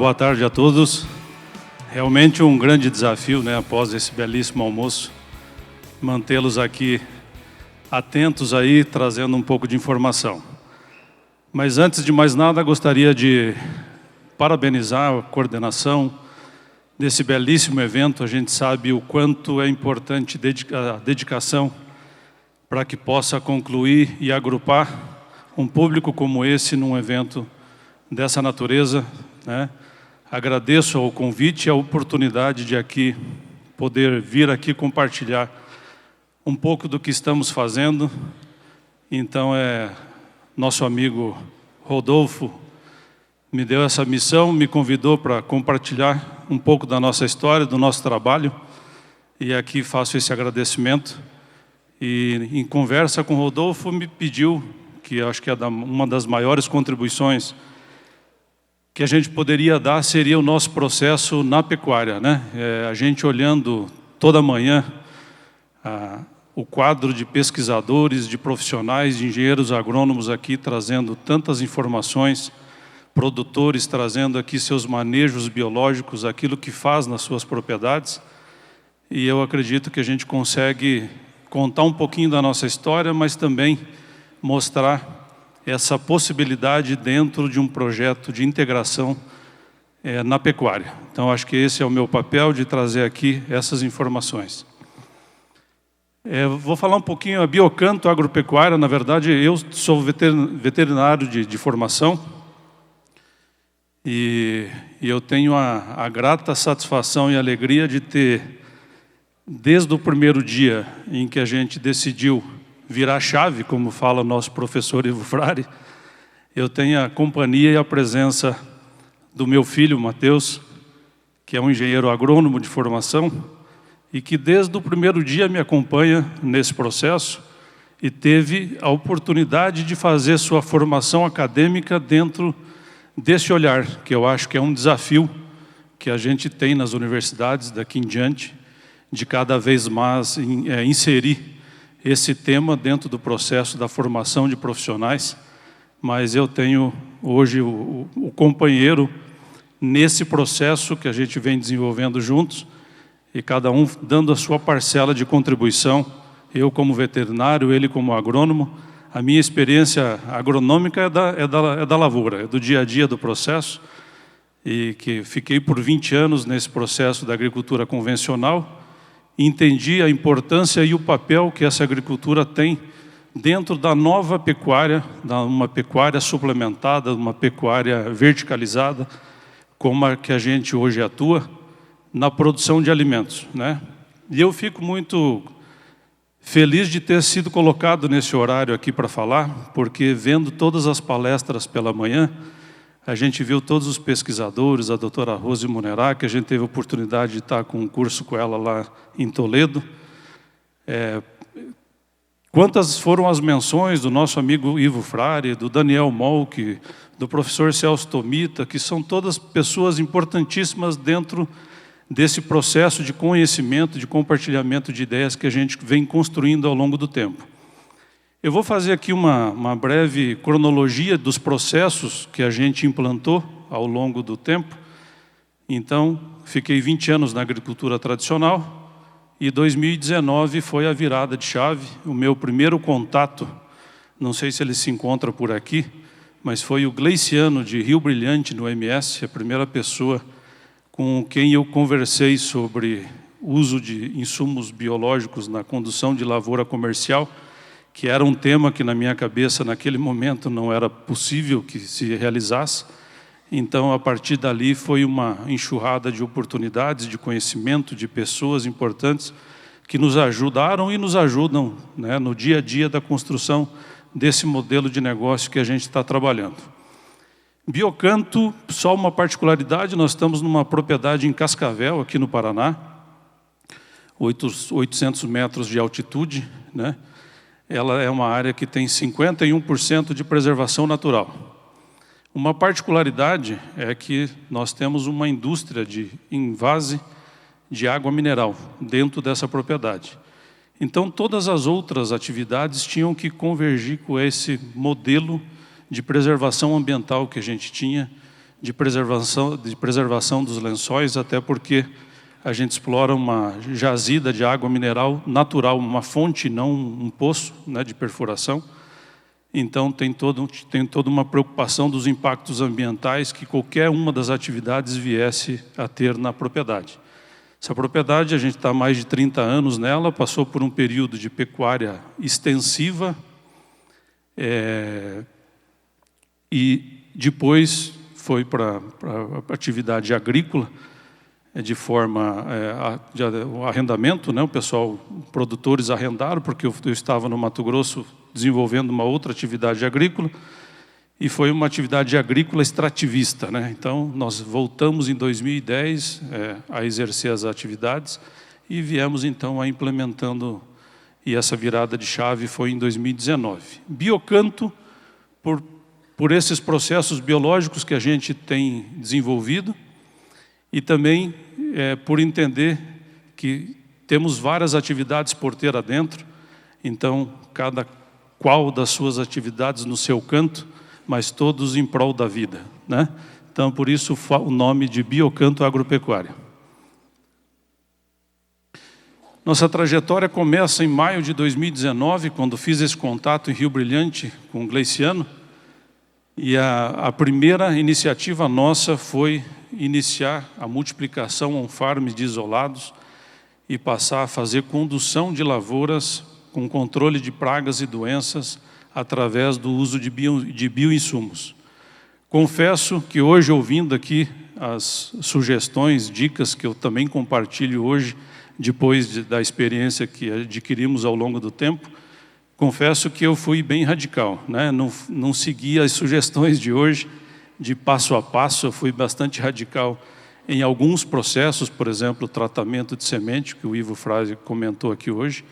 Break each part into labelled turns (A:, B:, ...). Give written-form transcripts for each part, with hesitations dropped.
A: Boa tarde a todos. Realmente um grande desafio, né, após esse belíssimo almoço, mantê-los aqui atentos aí, trazendo um pouco de informação. Mas antes de mais nada, gostaria de parabenizar a coordenação desse belíssimo evento. A gente sabe o quanto é importante a dedicação para que possa concluir e agrupar um público como esse num evento dessa natureza, né? Agradeço ao convite e a oportunidade de aqui poder vir aqui compartilhar um pouco do que estamos fazendo. Então, nosso amigo Rodolfo me deu essa missão, me convidou para compartilhar um pouco da nossa história, do nosso trabalho, e aqui faço esse agradecimento. E em conversa com o Rodolfo, me pediu, que acho que é uma das maiores contribuições que a gente poderia dar, seria o nosso processo na pecuária, né? A gente olhando toda manhã o quadro de pesquisadores, de profissionais, de engenheiros agrônomos aqui, trazendo tantas informações, produtores trazendo aqui seus manejos biológicos, aquilo que faz nas suas propriedades, e eu acredito que a gente consegue contar um pouquinho da nossa história, mas também mostrar essa possibilidade dentro de um projeto de integração na pecuária. Então, acho que esse é o meu papel, de trazer aqui essas informações. Vou falar um pouquinho, a Biocanto Agropecuária. Na verdade, eu sou veterinário de formação, e eu tenho a grata satisfação e alegria de ter, desde o primeiro dia em que a gente decidiu virar a chave, como fala o nosso professor Ivo Frari, eu tenho a companhia e a presença do meu filho, Matheus, que é um engenheiro agrônomo de formação, e que desde o primeiro dia me acompanha nesse processo, e teve a oportunidade de fazer sua formação acadêmica dentro desse olhar, que eu acho que é um desafio que a gente tem nas universidades daqui em diante, de cada vez mais inserir esse tema dentro do processo da formação de profissionais. Mas eu tenho hoje o companheiro nesse processo que a gente vem desenvolvendo juntos, e cada um dando a sua parcela de contribuição, eu como veterinário, ele como agrônomo. A minha experiência agronômica é da lavoura, é do dia a dia do processo, e que fiquei por 20 anos nesse processo da agricultura convencional. Entendi a importância e o papel que essa agricultura tem dentro da nova pecuária, uma pecuária suplementada, uma pecuária verticalizada, como a que a gente hoje atua na produção de alimentos, né? E eu fico muito feliz de ter sido colocado nesse horário aqui para falar, porque vendo todas as palestras pela manhã, a gente viu todos os pesquisadores, a doutora Rose Munerá, que a gente teve a oportunidade de estar com um curso com ela lá em Toledo. Quantas foram as menções do nosso amigo Ivo Frari, do Daniel Molck, do professor Celso Tomita, que são todas pessoas importantíssimas dentro desse processo de conhecimento, de compartilhamento de ideias que a gente vem construindo ao longo do tempo. Eu vou fazer aqui uma breve cronologia dos processos que a gente implantou ao longo do tempo. Então, fiquei 20 anos na agricultura tradicional, e 2019 foi a virada de chave. O meu primeiro contato, não sei se ele se encontra por aqui, mas foi o Gleiciano de Rio Brilhante, no MS, a primeira pessoa com quem eu conversei sobre uso de insumos biológicos na condução de lavoura comercial, que era um tema que na minha cabeça, naquele momento, não era possível que se realizasse. Então, a partir dali, foi uma enxurrada de oportunidades, de conhecimento, de pessoas importantes que nos ajudaram e nos ajudam, né, no dia a dia da construção desse modelo de negócio que a gente está trabalhando. Biocanto, só uma particularidade, nós estamos numa propriedade em Cascavel, aqui no Paraná, 800 metros de altitude, né? Ela é uma área que tem 51% de preservação natural. Uma particularidade é que nós temos uma indústria de envase de água mineral dentro dessa propriedade. Então, todas as outras atividades tinham que convergir com esse modelo de preservação ambiental que a gente tinha, de preservação dos lençóis, até porque a gente explora uma jazida de água mineral natural, uma fonte, não um poço, né, de perfuração. Então tem toda uma preocupação dos impactos ambientais que qualquer uma das atividades viesse a ter na propriedade. Essa propriedade, a gente está há mais de 30 anos nela, passou por um período de pecuária extensiva, e depois foi para a atividade agrícola, de forma de arrendamento, né? O pessoal, produtores arrendaram, porque eu estava no Mato Grosso desenvolvendo uma outra atividade agrícola, e foi uma atividade agrícola extrativista, né? Então, nós voltamos em 2010 a exercer as atividades e viemos então a implementando, e essa virada de chave foi em 2019. Biocanto, por esses processos biológicos que a gente tem desenvolvido, e também por entender que temos várias atividades porteira dentro, então cada qual das suas atividades no seu canto, mas todos em prol da vida, né? Então, por isso o nome de Biocanto Agropecuária. Nossa trajetória começa em maio de 2019, quando fiz esse contato em Rio Brilhante com o Gleiciano, e a primeira iniciativa nossa foi iniciar a multiplicação on-farm de isolados e passar a fazer condução de lavouras com controle de pragas e doenças através do uso de bioinsumos. Confesso que hoje, ouvindo aqui as sugestões, dicas que eu também compartilho hoje, depois da experiência que adquirimos ao longo do tempo, confesso que eu fui bem radical, né? Não segui as sugestões de hoje, de passo a passo. Eu fui bastante radical em alguns processos, por exemplo, o tratamento de semente, que o Ivo Frase comentou aqui hoje.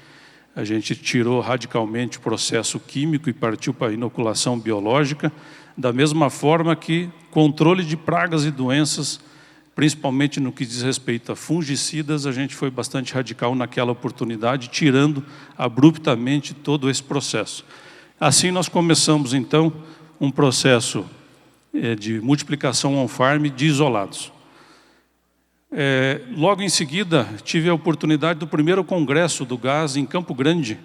A: A gente tirou radicalmente o processo químico e partiu para a inoculação biológica, da mesma forma que controle de pragas e doenças, principalmente no que diz respeito a fungicidas, a gente foi bastante radical naquela oportunidade, tirando abruptamente todo esse processo. Assim nós começamos então um processo de multiplicação on-farm de isolados. Logo em seguida, tive a oportunidade do primeiro congresso do gás em Campo Grande,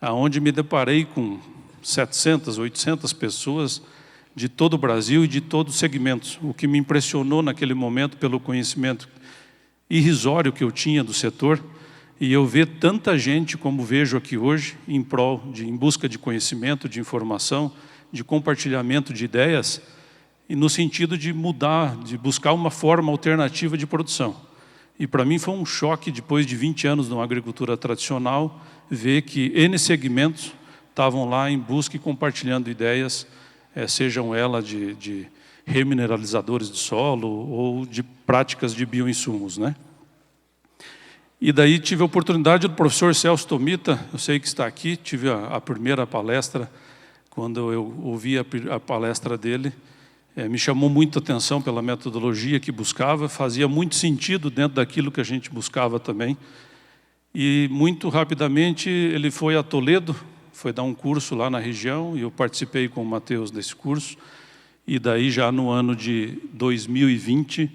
A: onde me deparei com 700, 800 pessoas de todo o Brasil e de todos os segmentos, o que me impressionou naquele momento pelo conhecimento irrisório que eu tinha do setor, e eu ver tanta gente como vejo aqui hoje, em busca de conhecimento, de informação, de compartilhamento de ideias, e no sentido de mudar, de buscar uma forma alternativa de produção. E para mim foi um choque, depois de 20 anos numa agricultura tradicional, ver que N segmentos estavam lá em busca e compartilhando ideias, sejam elas de remineralizadores de solo ou de práticas de bioinsumos, né? E daí tive a oportunidade do professor Celso Tomita, eu sei que está aqui, tive a primeira palestra, quando eu ouvi a palestra dele, me chamou muito a atenção pela metodologia que buscava, fazia muito sentido dentro daquilo que a gente buscava também. E muito rapidamente ele foi a Toledo, foi dar um curso lá na região, e eu participei com o Matheus desse curso. E daí já no ano de 2020,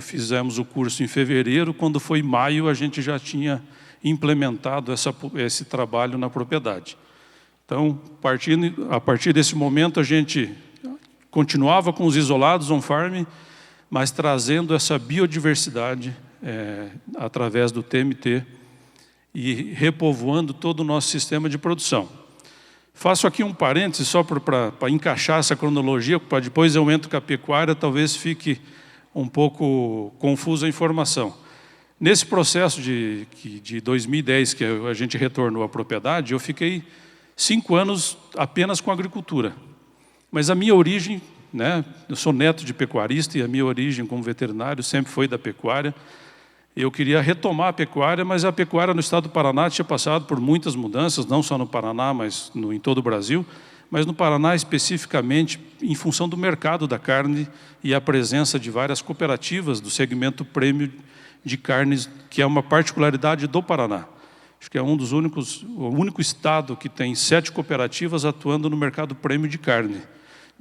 A: fizemos o curso em fevereiro, quando foi maio a gente já tinha implementado esse trabalho na propriedade. Então, a partir desse momento a gente continuava com os isolados on-farm, mas trazendo essa biodiversidade através do TMT e repovoando todo o nosso sistema de produção. Faço aqui um parêntese só para encaixar essa cronologia, para depois eu entro com a pecuária, talvez fique um pouco confusa a informação. Nesse processo de 2010, que a gente retornou à propriedade, eu fiquei 5 anos apenas com agricultura. Mas a minha origem, né, eu sou neto de pecuarista e a minha origem como veterinário sempre foi da pecuária. Eu queria retomar a pecuária, mas a pecuária no estado do Paraná tinha passado por muitas mudanças, não só no Paraná, mas em todo o Brasil, mas no Paraná especificamente em função do mercado da carne e a presença de várias cooperativas do segmento prêmio de carnes, que é uma particularidade do Paraná. Acho que é o único estado que tem 7 cooperativas atuando no mercado prêmio de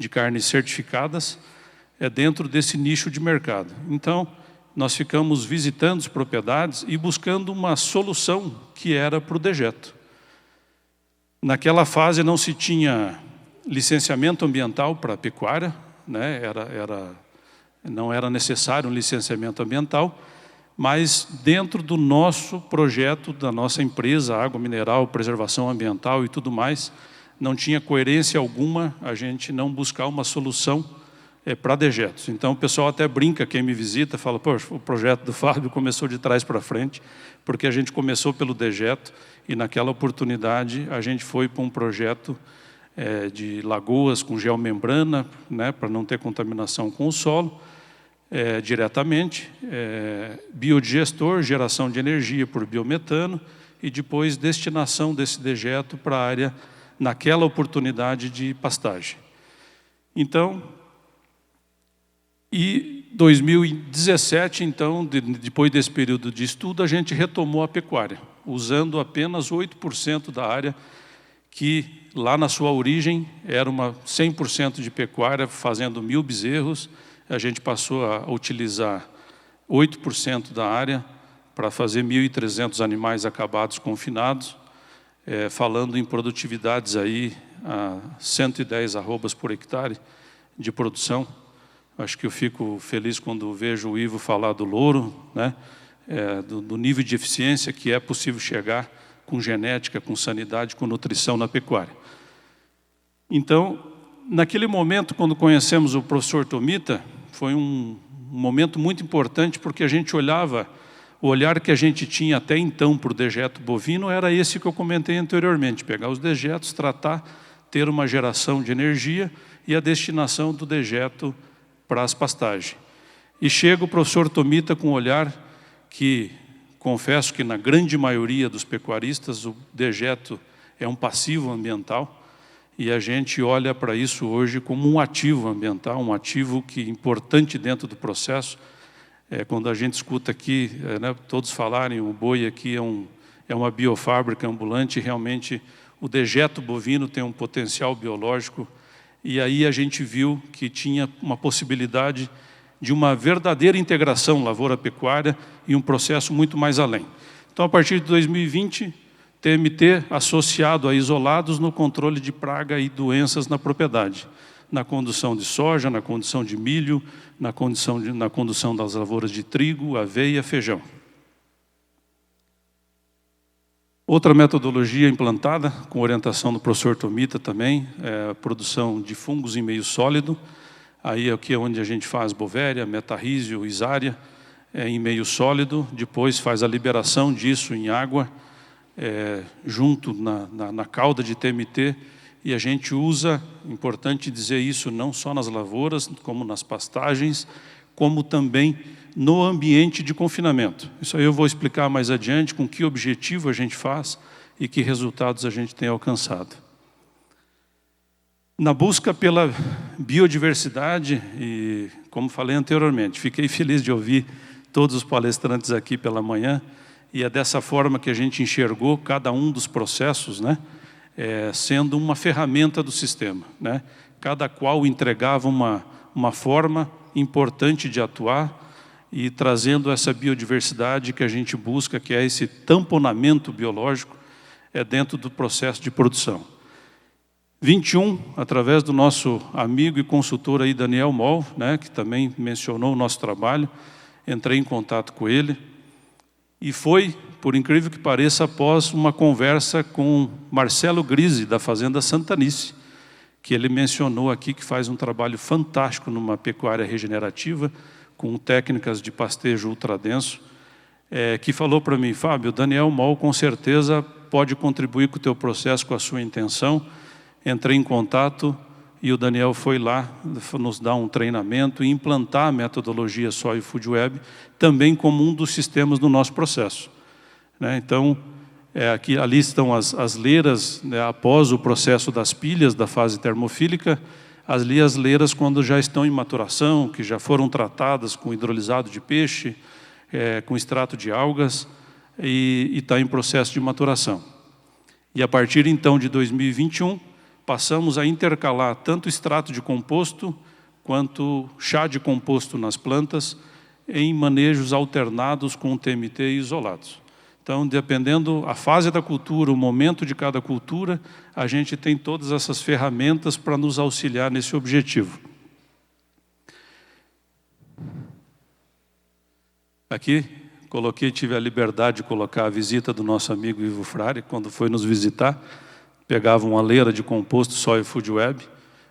A: carnes certificadas, dentro desse nicho de mercado. Então, nós ficamos visitando as propriedades e buscando uma solução que era para o dejeto. Naquela fase não se tinha licenciamento ambiental para a pecuária, né? Não era necessário um licenciamento ambiental, mas dentro do nosso projeto, da nossa empresa, água mineral, preservação ambiental e tudo mais, não tinha coerência alguma a gente não buscar uma solução para dejetos. Então o pessoal até brinca, quem me visita, fala, poxa, o projeto do Fábio começou de trás para frente, porque a gente começou pelo dejeto e naquela oportunidade a gente foi para um projeto de lagoas com geomembrana, né, para não ter contaminação com o solo, diretamente, biodigestor, geração de energia por biometano e depois destinação desse dejeto para a área, naquela oportunidade de pastagem. Então, e 2017, então, depois desse período de estudo, a gente retomou a pecuária, usando apenas 8% da área que lá na sua origem era uma 100% de pecuária, fazendo 1000 bezerros. A gente passou a utilizar 8% da área para fazer 1.300 animais acabados confinados, falando em produtividades aí a 110 arrobas por hectare de produção. Acho que eu fico feliz quando vejo o Ivo falar do louro, né? Do nível de eficiência que é possível chegar com genética, com sanidade, com nutrição na pecuária. Então, naquele momento, quando conhecemos o professor Tomita, foi um momento muito importante, porque a gente olhava, o olhar que a gente tinha até então para o dejeto bovino era esse que eu comentei anteriormente, pegar os dejetos, tratar, ter uma geração de energia e a destinação do dejeto para as pastagens. E chega o professor Tomita com um olhar que, confesso que na grande maioria dos pecuaristas, o dejeto é um passivo ambiental, e a gente olha para isso hoje como um ativo ambiental, um ativo que é importante dentro do processo. Quando a gente escuta aqui, né, todos falarem, o boi aqui é uma biofábrica ambulante, realmente o dejeto bovino tem um potencial biológico, e aí a gente viu que tinha uma possibilidade de uma verdadeira integração lavoura-pecuária e um processo muito mais além. Então, a partir de 2020, TMT associado a isolados no controle de praga e doenças na propriedade, na condução de soja, na condução de milho, na condução das lavouras de trigo, aveia, feijão. Outra metodologia implantada, com orientação do professor Tomita também, é a produção de fungos em meio sólido. Aí aqui é onde a gente faz bovéria, metarrísio, isária, em meio sólido. Depois faz a liberação disso em água, junto na cauda de TMT. E a gente usa, importante dizer isso, não só nas lavouras, como nas pastagens, como também no ambiente de confinamento. Isso aí eu vou explicar mais adiante com que objetivo a gente faz e que resultados a gente tem alcançado. Na busca pela biodiversidade, e como falei anteriormente, fiquei feliz de ouvir todos os palestrantes aqui pela manhã, e é dessa forma que a gente enxergou cada um dos processos, né, sendo uma ferramenta do sistema, né? Cada qual entregava uma forma importante de atuar e trazendo essa biodiversidade que a gente busca, que é esse tamponamento biológico dentro do processo de produção. 21, através do nosso amigo e consultor aí, Daniel Moll, né, que também mencionou o nosso trabalho, entrei em contato com ele, e foi, por incrível que pareça, após uma conversa com Marcelo Grise, da Fazenda Santanice, que ele mencionou aqui que faz um trabalho fantástico numa pecuária regenerativa, com técnicas de pastejo ultradenso, que falou para mim, Fábio, o Daniel Moll com certeza pode contribuir com o teu processo, com a sua intenção. Entrei em contato e o Daniel foi lá nos dar um treinamento e implantar a metodologia Soil Food Web também como um dos sistemas do nosso processo, né? Então, ali estão as leiras, né, após o processo das pilhas da fase termofílica, as leiras quando já estão em maturação, que já foram tratadas com hidrolisado de peixe, com extrato de algas e está em processo de maturação. E a partir então de 2021, passamos a intercalar tanto extrato de composto quanto chá de composto nas plantas em manejos alternados com TMT e isolados. Então, dependendo a fase da cultura, o momento de cada cultura, a gente tem todas essas ferramentas para nos auxiliar nesse objetivo. Aqui, tive a liberdade de colocar a visita do nosso amigo Ivo Frari, quando foi nos visitar, pegava uma leira de composto Soil Food Web,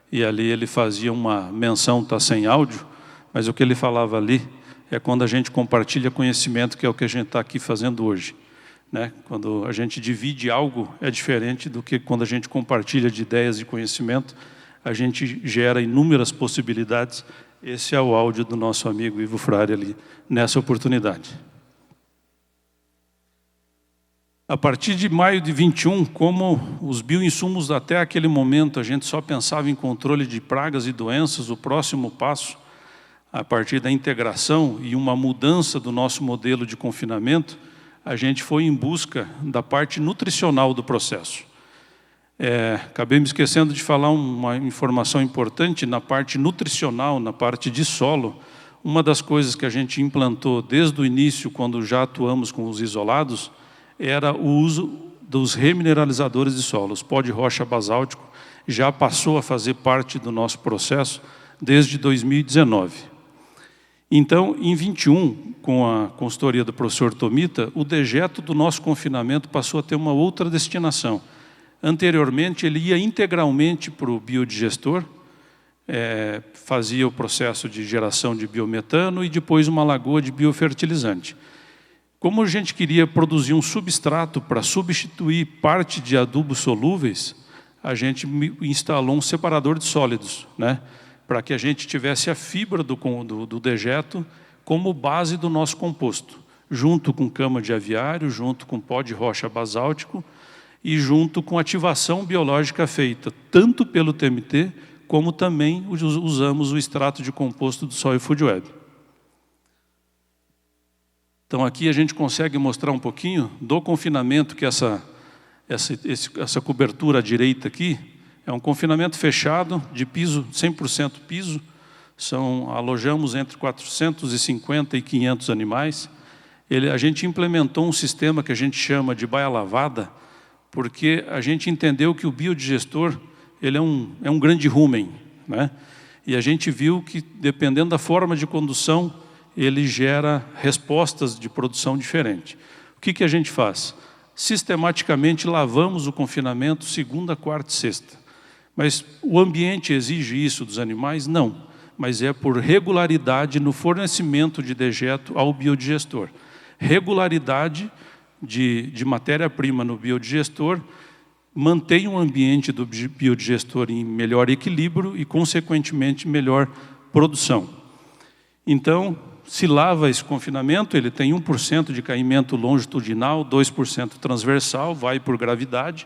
A: e ali ele fazia uma menção, está sem áudio, mas o que ele falava ali é quando a gente compartilha conhecimento, que é o que a gente está aqui fazendo hoje. Né? Quando a gente divide algo, é diferente do que quando a gente compartilha de ideias e conhecimento, a gente gera inúmeras possibilidades. Esse é o áudio do nosso amigo Ivo Frari ali, nessa oportunidade. A partir de maio de 21, como os bioinsumos até aquele momento, a gente só pensava em controle de pragas e doenças, o próximo passo, a partir da integração e uma mudança do nosso modelo de confinamento, a gente foi em busca da parte nutricional do processo. Acabei me esquecendo de falar uma informação importante na parte nutricional, na parte de solo. Uma das coisas que a gente implantou desde o início, quando já atuamos com os isolados, era o uso dos remineralizadores de solos. Pó de rocha basáltico já passou a fazer parte do nosso processo desde 2019. Então, em 21, com a consultoria do professor Tomita, o dejeto do nosso confinamento passou a ter uma outra destinação. Anteriormente, ele ia integralmente para o biodigestor, fazia o processo de geração de biometano e depois uma lagoa de biofertilizante. Como a gente queria produzir um substrato para substituir parte de adubos solúveis, a gente instalou um separador de sólidos, né? Para que a gente tivesse a fibra do dejeto como base do nosso composto, junto com cama de aviário, junto com pó de rocha basáltico e junto com ativação biológica feita tanto pelo TMT, como também usamos o extrato de composto do Soil Food Web. Então aqui a gente consegue mostrar um pouquinho do confinamento, que essa cobertura à direita aqui, é um confinamento fechado, de piso, 100% piso. Alojamos entre 450 e 500 animais. A gente implementou um sistema que a gente chama de baia lavada, porque a gente entendeu que o biodigestor ele é um grande rumen, né? E a gente viu que, dependendo da forma de condução, ele gera respostas de produção diferente. O que a gente faz? Sistematicamente lavamos o confinamento segunda, quarta e sexta. Mas o ambiente exige isso dos animais? Não, mas é por regularidade no fornecimento de dejeto ao biodigestor. Regularidade de matéria-prima no biodigestor mantém o ambiente do biodigestor em melhor equilíbrio e, consequentemente, melhor produção. Então, se lava esse confinamento, ele tem 1% de caimento longitudinal, 2% transversal, vai por gravidade.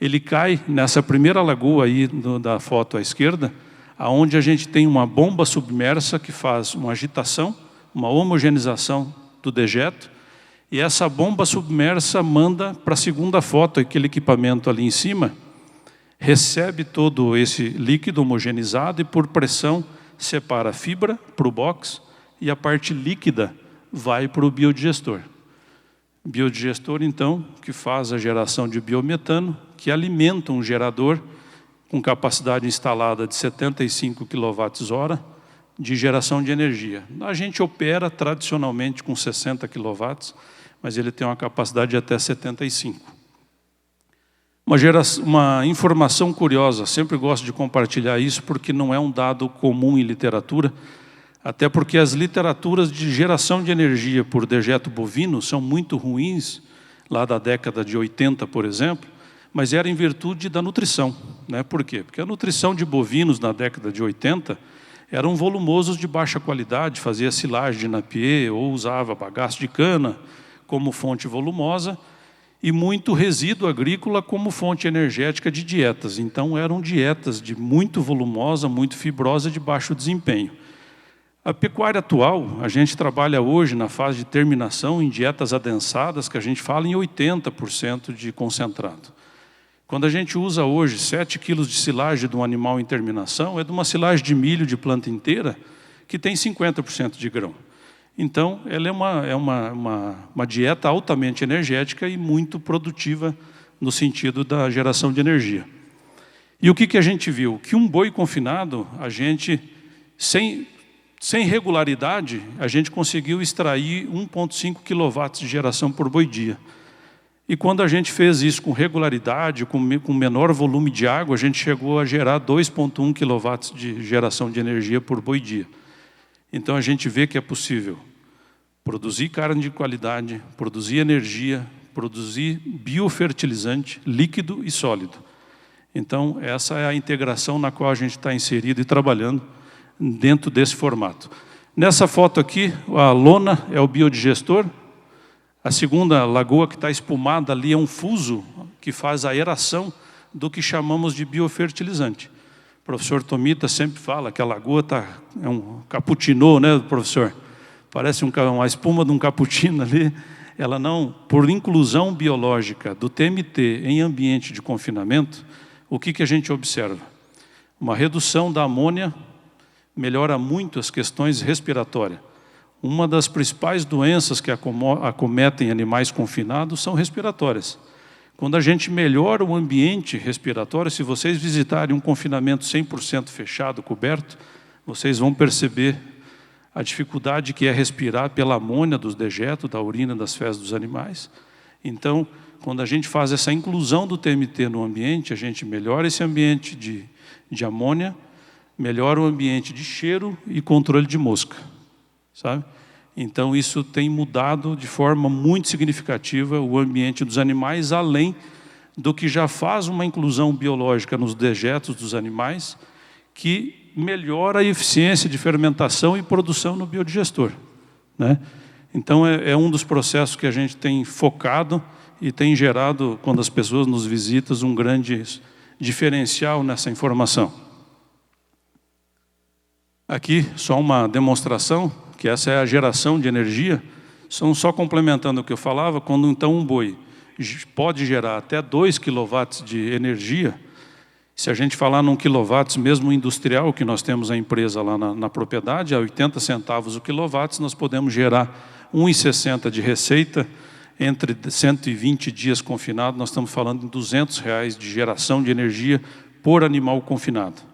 A: Ele cai nessa primeira lagoa aí da foto à esquerda, aonde a gente tem uma bomba submersa que faz uma agitação, uma homogeneização do dejeto, e essa bomba submersa manda para a segunda foto, aquele equipamento ali em cima, recebe todo esse líquido homogeneizado e por pressão separa a fibra para o box e a parte líquida vai para o biodigestor. Biodigestor, então, que faz a geração de biometano, que alimenta um gerador com capacidade instalada de 75 kWh de geração de energia. A gente opera tradicionalmente com 60 kW, mas ele tem uma capacidade de até 75. Uma informação curiosa, sempre gosto de compartilhar isso porque não é um dado comum em literatura, até porque as literaturas de geração de energia por dejeto bovino são muito ruins, lá da década de 80, por exemplo, mas era em virtude da nutrição, né? Por quê? Porque a nutrição de bovinos na década de 80 eram volumosos de baixa qualidade, fazia silagem de Napier ou usava bagaço de cana como fonte volumosa e muito resíduo agrícola como fonte energética de dietas. Então eram dietas de muito volumosa, muito fibrosa, de baixo desempenho. A pecuária atual, a gente trabalha hoje na fase de terminação em dietas adensadas, que a gente fala em 80% de concentrado. Quando a gente usa hoje 7 quilos de silagem de um animal em terminação, é de uma silagem de milho de planta inteira que tem 50% de grão. Então, ela é uma dieta altamente energética e muito produtiva no sentido da geração de energia. E o que a gente viu? Que um boi confinado, a gente, sem regularidade, a gente conseguiu extrair 1,5 kW de geração por boi dia. E quando a gente fez isso com regularidade, com menor volume de água, a gente chegou a gerar 2,1 kW de geração de energia por boi dia. Então a gente vê que é possível produzir carne de qualidade, produzir energia, produzir biofertilizante líquido e sólido. Então essa é a integração na qual a gente está inserido e trabalhando dentro desse formato. Nessa foto aqui, a lona é o biodigestor. A segunda lagoa que está espumada ali é um fuso que faz a aeração do que chamamos de biofertilizante. O professor Tomita sempre fala que a lagoa é um cappuccino, né, professor? Parece uma espuma de um cappuccino ali. Ela não, por inclusão biológica do TMT em ambiente de confinamento, o que a gente observa? Uma redução da amônia melhora muito as questões respiratórias. Uma das principais doenças que acometem animais confinados são respiratórias. Quando a gente melhora o ambiente respiratório, se vocês visitarem um confinamento 100% fechado, coberto, vocês vão perceber a dificuldade que é respirar pela amônia dos dejetos, da urina, das fezes dos animais. Então, quando a gente faz essa inclusão do TMT no ambiente, a gente melhora esse ambiente de amônia, melhora o ambiente de cheiro e controle de mosca, sabe? Então isso tem mudado de forma muito significativa o ambiente dos animais, além do que já faz uma inclusão biológica nos dejetos dos animais, que melhora a eficiência de fermentação e produção no biodigestor, né? Então é um dos processos que a gente tem focado e tem gerado, quando as pessoas nos visitam, um grande diferencial nessa informação. Aqui só uma demonstração, que essa é a geração de energia. Só complementando o que eu falava, quando então um boi pode gerar até 2 kW de energia, se a gente falar num quilowatts mesmo industrial, que nós temos a empresa lá na propriedade, a 80 centavos o quilowatts, nós podemos gerar 1,60 de receita, entre 120 dias confinado, nós estamos falando em R$200 de geração de energia por animal confinado.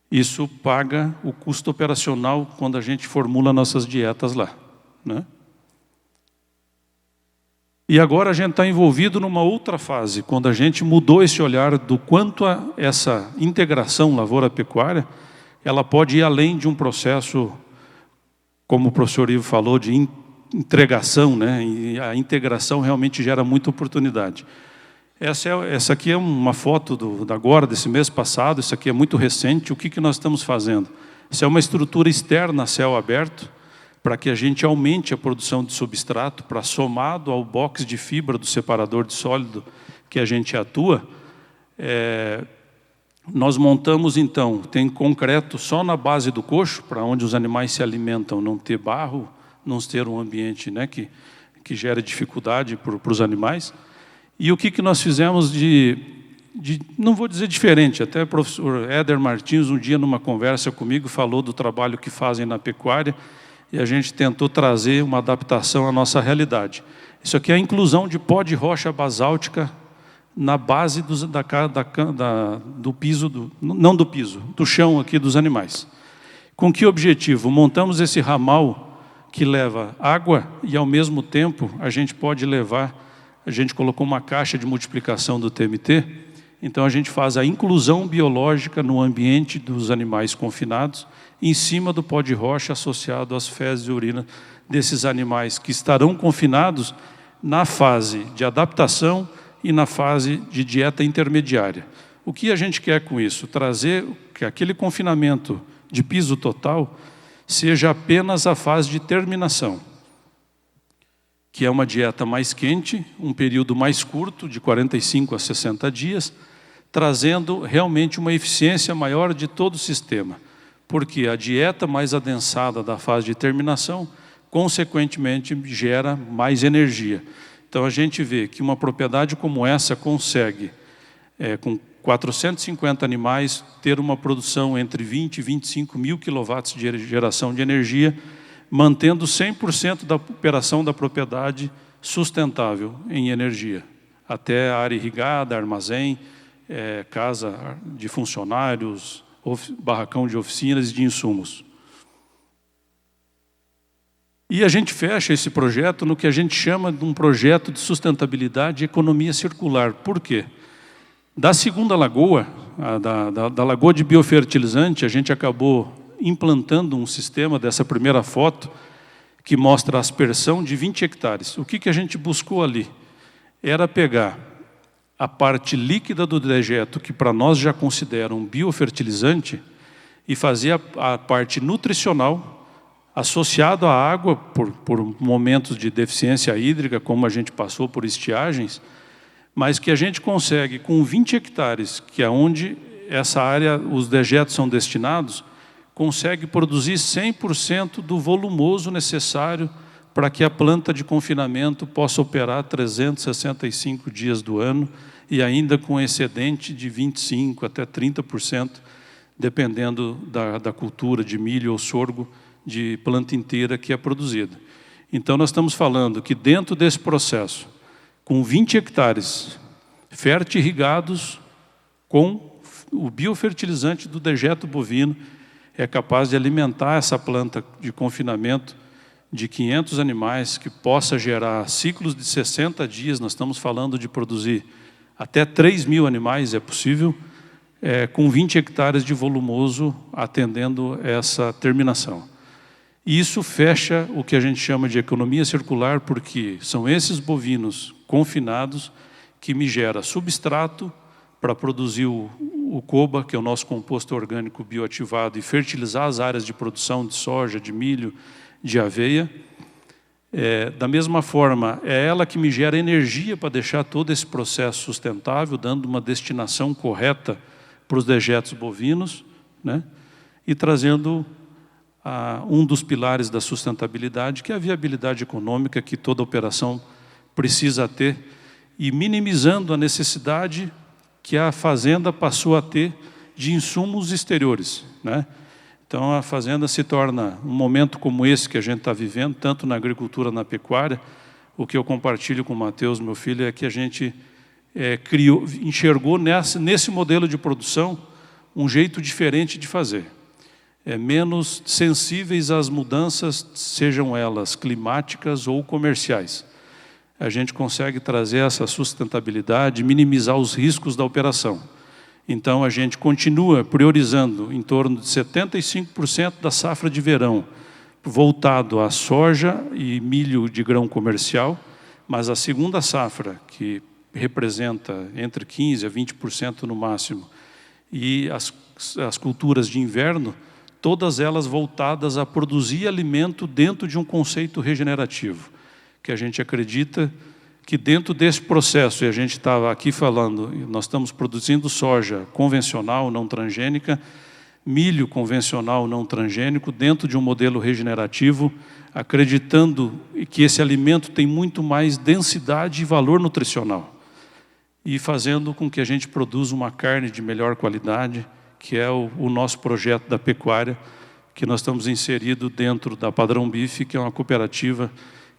A: Isso paga o custo operacional quando a gente formula nossas dietas lá, né? E agora a gente está envolvido numa outra fase, quando a gente mudou esse olhar do quanto essa integração lavoura-pecuária, ela pode ir além de um processo, como o professor Ivo falou, de entregação, né? E a integração realmente gera muita oportunidade. Essa aqui é uma foto agora, desse mês passado, isso aqui é muito recente. O que nós estamos fazendo? Isso é uma estrutura externa a céu aberto, para que a gente aumente a produção de substrato, para somado ao box de fibra do separador de sólido que a gente atua, nós montamos então, tem concreto só na base do coxo, para onde os animais se alimentam, não ter barro, não ter um ambiente, né, que gera dificuldade para os animais. E o que nós fizemos não vou dizer diferente, até o professor Éder Martins, um dia numa conversa comigo, falou do trabalho que fazem na pecuária, e a gente tentou trazer uma adaptação à nossa realidade. Isso aqui é a inclusão de pó de rocha basáltica na base do piso, não do piso, do chão aqui dos animais. Com que objetivo? Montamos esse ramal que leva água e, ao mesmo tempo, a gente pode levar, a gente colocou uma caixa de multiplicação do TMT, então a gente faz a inclusão biológica no ambiente dos animais confinados, em cima do pó de rocha associado às fezes e urina desses animais que estarão confinados na fase de adaptação e na fase de dieta intermediária. O que a gente quer com isso? Trazer que aquele confinamento de piso total seja apenas a fase de terminação, que é uma dieta mais quente, um período mais curto, de 45 a 60 dias, trazendo realmente uma eficiência maior de todo o sistema. Porque a dieta mais adensada da fase de terminação, consequentemente, gera mais energia. Então a gente vê que uma propriedade como essa consegue com 450 animais, ter uma produção entre 20 e 25 mil quilowatts de geração de energia, mantendo 100% da operação da propriedade sustentável em energia, até a área irrigada, armazém, casa de funcionários, barracão de oficinas e de insumos. E a gente fecha esse projeto no que a gente chama de um projeto de sustentabilidade e economia circular. Por quê? Da segunda lagoa, da lagoa de biofertilizante, a gente acabou implantando um sistema dessa primeira foto que mostra a aspersão de 20 hectares. O que a gente buscou ali? Era pegar a parte líquida do dejeto, que para nós já considera um biofertilizante, e fazer a parte nutricional associado à água, por momentos de deficiência hídrica, como a gente passou por estiagens, mas que a gente consegue, com 20 hectares, que é onde essa área, os dejetos são destinados, consegue produzir 100% do volumoso necessário para que a planta de confinamento possa operar 365 dias do ano e ainda com excedente de 25% até 30%, dependendo da cultura de milho ou sorgo, de planta inteira que é produzida. Então, nós estamos falando que dentro desse processo, com 20 hectares fertirrigados com o biofertilizante do dejeto bovino, é capaz de alimentar essa planta de confinamento de 500 animais, que possa gerar ciclos de 60 dias, nós estamos falando de produzir até 3.000 animais, é possível, com 20 hectares de volumoso, atendendo essa terminação. E isso fecha o que a gente chama de economia circular, porque são esses bovinos confinados que me gera substrato para produzir o coba, que é o nosso composto orgânico bioativado, e fertilizar as áreas de produção de soja, de milho, de aveia. Da mesma forma, é ela que me gera energia para deixar todo esse processo sustentável, dando uma destinação correta para os dejetos bovinos, né? E trazendo um dos pilares da sustentabilidade, que é a viabilidade econômica que toda operação precisa ter, e minimizando a necessidade que a fazenda passou a ter de insumos exteriores, né? Então a fazenda se torna, um momento como esse que a gente está vivendo, tanto na agricultura, na pecuária, o que eu compartilho com o Matheus, meu filho, é que a gente enxergou nesse modelo de produção um jeito diferente de fazer. Menos sensíveis às mudanças, sejam elas climáticas ou comerciais. A gente consegue trazer essa sustentabilidade, minimizar os riscos da operação. Então, a gente continua priorizando em torno de 75% da safra de verão, voltado à soja e milho de grão comercial, mas a segunda safra, que representa entre 15% a 20% no máximo, e as culturas de inverno, todas elas voltadas a produzir alimento dentro de um conceito regenerativo, que a gente acredita que dentro desse processo, e a gente estava aqui falando, nós estamos produzindo soja convencional, não transgênica, milho convencional, não transgênico, dentro de um modelo regenerativo, acreditando que esse alimento tem muito mais densidade e valor nutricional, e fazendo com que a gente produza uma carne de melhor qualidade, que é o nosso projeto da pecuária, que nós estamos inseridos dentro da Padrão Bife, que é uma cooperativa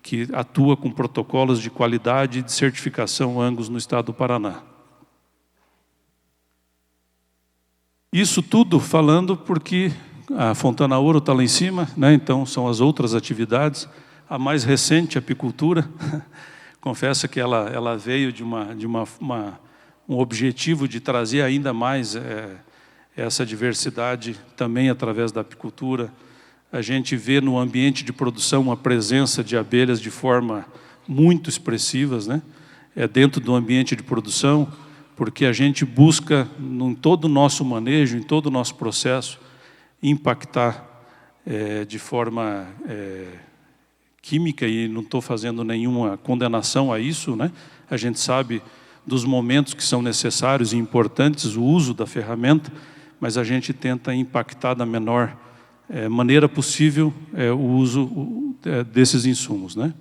A: que atua com protocolos de qualidade e de certificação Angus no estado do Paraná. Isso tudo falando porque a Fontana Ouro está lá em cima, né? Então são as outras atividades. A mais recente, a apicultura, confesso que ela veio de um objetivo de trazer ainda mais essa diversidade também através da apicultura. A gente vê no ambiente de produção a presença de abelhas de forma muito expressivas, né? Dentro do ambiente de produção, porque a gente busca, em todo o nosso manejo, em todo o nosso processo, impactar de forma química, e não estou fazendo nenhuma condenação a isso, né? A gente sabe dos momentos que são necessários e importantes, o uso da ferramenta, mas a gente tenta impactar da menor maneira possível o uso desses insumos, né?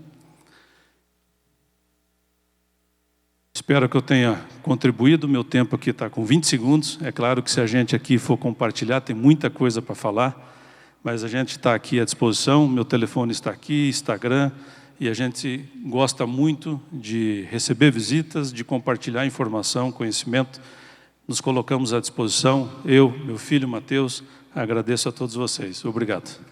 A: Espero que eu tenha contribuído. Meu tempo aqui está com 20 segundos. É claro que se a gente aqui for compartilhar, tem muita coisa para falar, mas a gente está aqui à disposição. Meu telefone está aqui, Instagram, e a gente gosta muito de receber visitas, de compartilhar informação, conhecimento. Nos colocamos à disposição. Eu, meu filho Mateus, agradeço a todos vocês. Obrigado.